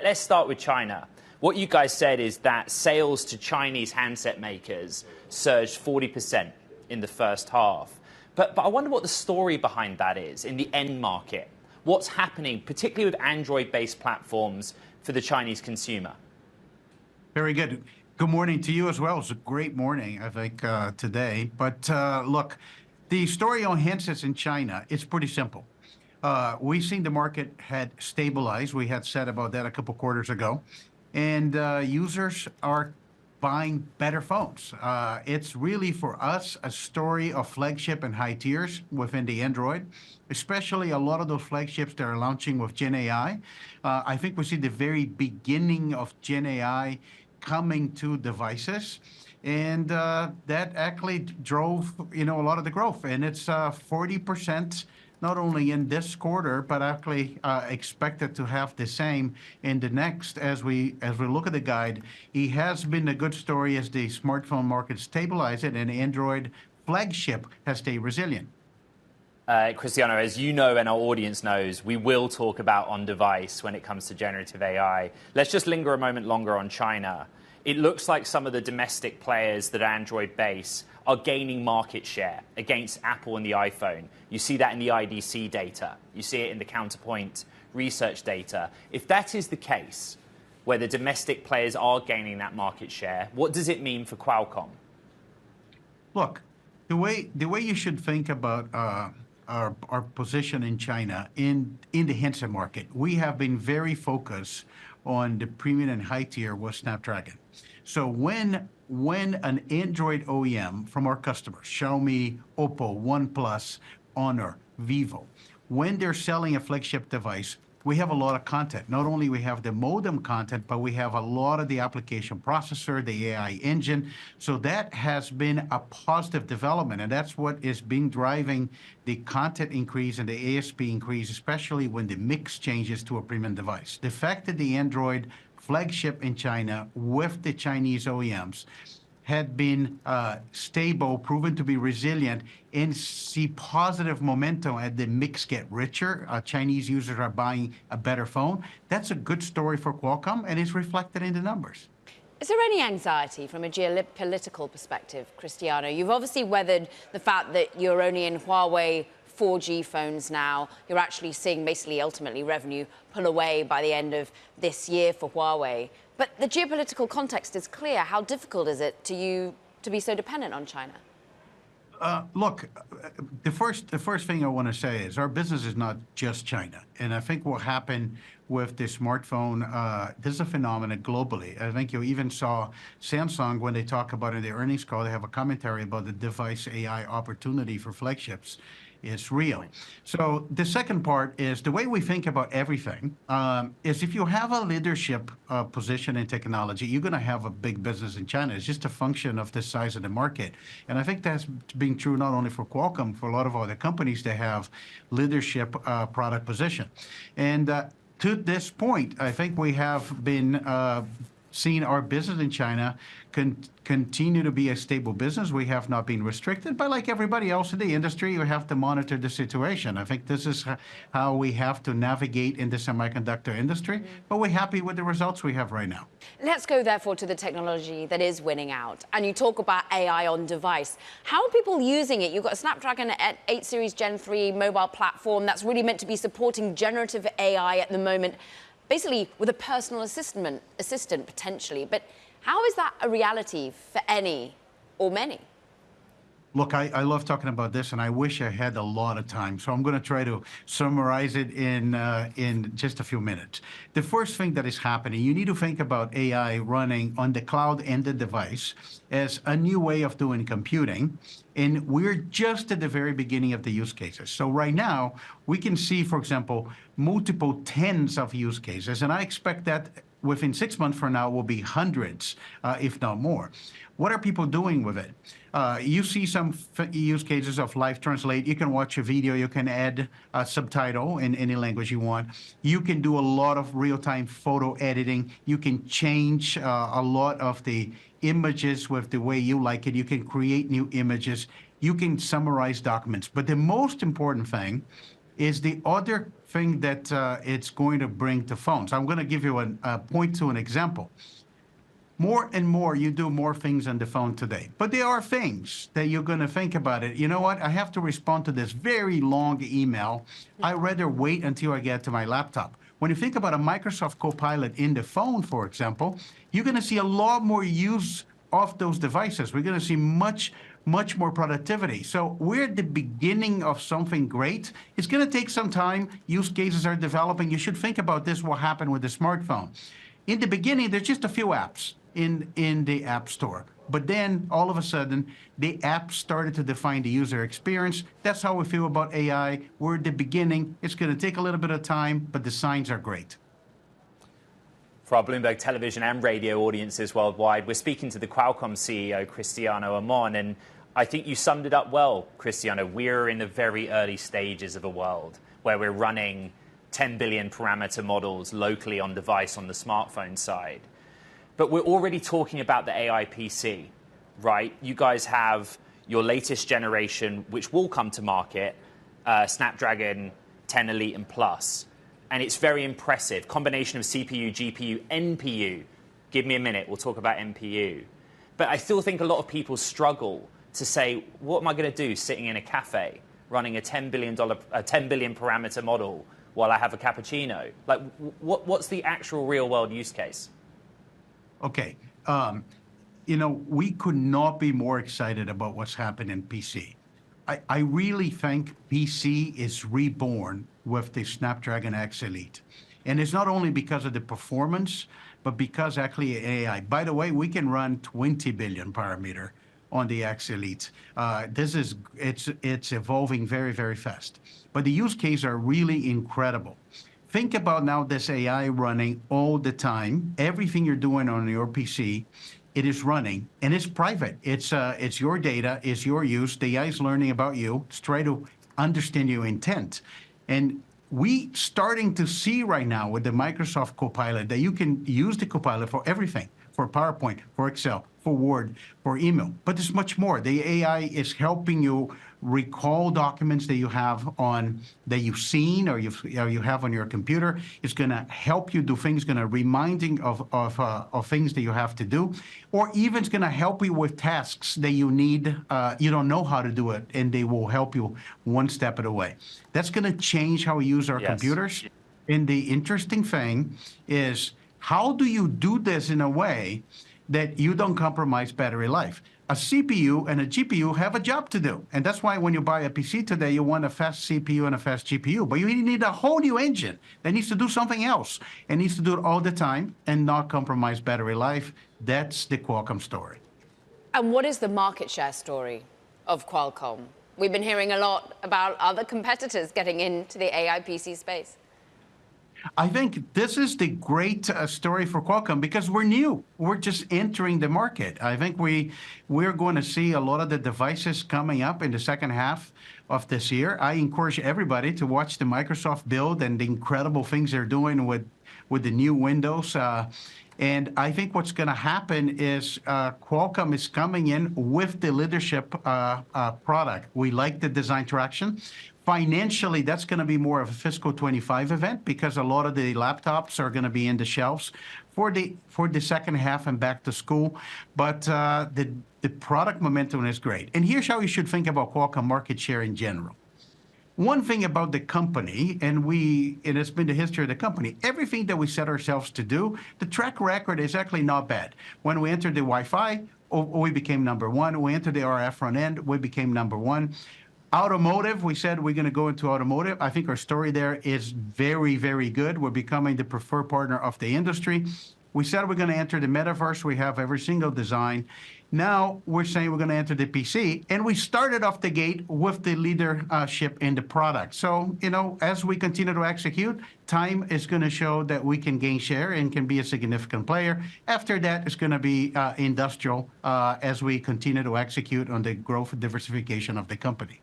Let's start with China. What you guys said is that sales to Chinese handset makers surged 40% in the first half. But I wonder what the story behind that is in the end market. What's happening, particularly with Android-based platforms for the Chinese consumer? Very good. Good morning to you as well. It's a great morning, I think, today. But look, the story on handsets in China, it's pretty simple. We've seen the market had stabilized. We had said about that a couple quarters ago. And users are buying better phones. It's really, for us, a story of flagship and high tiers within the Android, especially a lot of those flagships that are launching with Gen AI. I think we see the very beginning of Gen AI coming to devices. And that actually drove, a lot of the growth. And it's 40%. Not only in this quarter, but actually expected to have the same in the next. As we look at the guide, it has been a good story as the smartphone market stabilizes and Android flagship has stayed resilient. Cristiano, as you know and our audience knows, we will talk about on-device when it comes to generative AI. Let's just linger a moment longer on China. It looks like some of the domestic players that are Android-based are gaining market share against Apple and the iPhone. You see that in the IDC data. You see it in the Counterpoint research data. If that is the case, where the domestic players are gaining that market share, what does it mean for Qualcomm? Look, the way you should think about our position in China in the handset market, we have been very focused on the premium and high tier with Snapdragon. So when an Android OEM from our customers, Xiaomi, Oppo, OnePlus, Honor, Vivo, when they're selling a flagship device, we have a lot of content. Not only we have the modem content, but we have a lot of the application processor, the AI engine. So that has been a positive development, and that's what is being driving the content increase and the ASP increase, especially when the mix changes to a premium device. The fact that the Android flagship in China with the Chinese OEMs had been stable, proven to be resilient, and see positive momentum as the mix get richer. Chinese users are buying a better phone. That's a good story for Qualcomm, and it's reflected in the numbers. Is there any anxiety from a geopolitical perspective, Cristiano? You've obviously weathered the fact that you're only in Huawei 4G phones now. You're actually seeing basically ultimately revenue pull away by the end of this year for Huawei. But the geopolitical context is clear. How difficult is it to you to be so dependent on China? Look, the first thing I want to say is our business is not just China. And I think what happened with the smartphone, this is a phenomenon globally. I think you even saw Samsung, when they talk about it in their earnings call, they have a commentary about the device AI opportunity for flagships. It's real. So the second part is the way we think about everything is if you have a leadership position in technology, you're going to have a big business in China. It's just a function of the size of the market. And I think that's been true not only for Qualcomm, for a lot of other companies that have leadership product position. And to this point, I think we have been seeing our business in China continue to be a stable business. We have not been restricted, but like everybody else in the industry, you have to monitor the situation. I think this is how we have to navigate in the semiconductor industry, but we're happy with the results we have right now. Let's go, therefore, to the technology that is winning out. And you talk about AI on device. How are people using it? You've got a Snapdragon 8 Series Gen 3 mobile platform that's really meant to be supporting generative AI at the moment, basically with a personal assistant potentially. But how is that a reality for any or many? Look, I love talking about this, and I wish I had a lot of time. So I'm going to try to summarize it in just a few minutes. The first thing that is happening, you need to think about AI running on the cloud and the device as a new way of doing computing. And we're just at the very beginning of the use cases. So right now, we can see, for example, multiple tens of use cases. And I expect that within 6 months from now will be hundreds, if not more. What are people doing with it? You see some use cases of live translate. You can watch a video. You can add a subtitle in any language you want. You can do a lot of real-time photo editing. You can change a lot of the images with the way you like it. You can create new images. You can summarize documents. But the most important thing is the other thing that it's going to bring to phones. I'm going to give you a point to an example. More and more, you do more things on the phone today. But there are things that you're going to think about it. You know what? I have to respond to this very long email. I'd rather wait until I get to my laptop. When you think about a Microsoft Copilot in the phone, for example, you're going to see a lot more use of those devices. We're going to see much more productivity. So we're at the beginning of something great. It's going to take some time. Use cases are developing. You should think about this, what happened with the smartphone. In the beginning, there's just a few apps in the App Store. But then, all of a sudden, the app started to define the user experience. That's how we feel about AI. We're at the beginning. It's going to take a little bit of time, but the signs are great. For our Bloomberg television and radio audiences worldwide, we're speaking to the Qualcomm CEO, Cristiano Amon, and I think you summed it up well, Cristiano. We're in the very early stages of a world where we're running 10 billion parameter models locally on device on the smartphone side. But we're already talking about the AI PC, right? You guys have your latest generation, which will come to market, Snapdragon 10 Elite and Plus. And it's very impressive. Combination of CPU, GPU, NPU. Give me a minute, we'll talk about NPU. But I still think a lot of people struggle to say, what am I going to do sitting in a cafe running a $10 billion parameter model while I have a cappuccino? Like, what's the actual real world use case? Okay. You know, we could not be more excited about what's happened in PC. I really think PC is reborn with the Snapdragon X Elite. And it's not only because of the performance, but because actually AI. By the way, we can run 20 billion parameter on the X Elite. It's evolving very, very fast. But the use cases are really incredible. Think about now this AI running all the time. Everything you're doing on your PC, it is running, and it's private. It's your data, it's your use. The AI is learning about you. It's trying to understand your intent. And we starting to see right now with the Microsoft Copilot that you can use the Copilot for everything, for PowerPoint, for Excel, for Word, for email. But there's much more. The AI is helping you recall documents that you have that you've seen or you have on your computer. It's going to help you do things, going to reminding of things that you have to do, or even it's going to help you with tasks that you need. You don't know how to do it, and they will help you one step at a way. That's going to change how we use our computers. And the interesting thing is, how do you do this in a way that you don't compromise battery life? A CPU and a GPU have a job to do. And that's why when you buy a PC today, you want a fast CPU and a fast GPU. But you need a whole new engine that needs to do something else. It needs to do it all the time and not compromise battery life. That's the Qualcomm story. And what is the market share story of Qualcomm? We've been hearing a lot about other competitors getting into the AI PC space. I think this is the great story for Qualcomm because we're new. We're just entering the market. I think we're going to see a lot of the devices coming up in the second half of this year. I encourage everybody to watch the Microsoft build and the incredible things they're doing with the new Windows. And I think what's going to happen is Qualcomm is coming in with the leadership product. We like the design traction. Financially, that's going to be more of a fiscal 25 event because a lot of the laptops are going to be in the shelves for the second half and back to school. But the product momentum is great. And here's how you should think about Qualcomm market share in general. One thing about the company, and it's been the history of the company, everything that we set ourselves to do, the track record is actually not bad. When we entered the Wi-Fi, we became number one. We entered the RF front end, we became number one. Automotive, we said we're going to go into automotive. I think our story there is very, very good. We're becoming the preferred partner of the industry. We said we're going to enter the metaverse. We have every single design. Now we're saying we're going to enter the PC, and we started off the gate with the leadership in the product. So, you know, as we continue to execute, time is going to show that we can gain share and can be a significant player. After that, it's going to be industrial as we continue to execute on the growth and diversification of the company.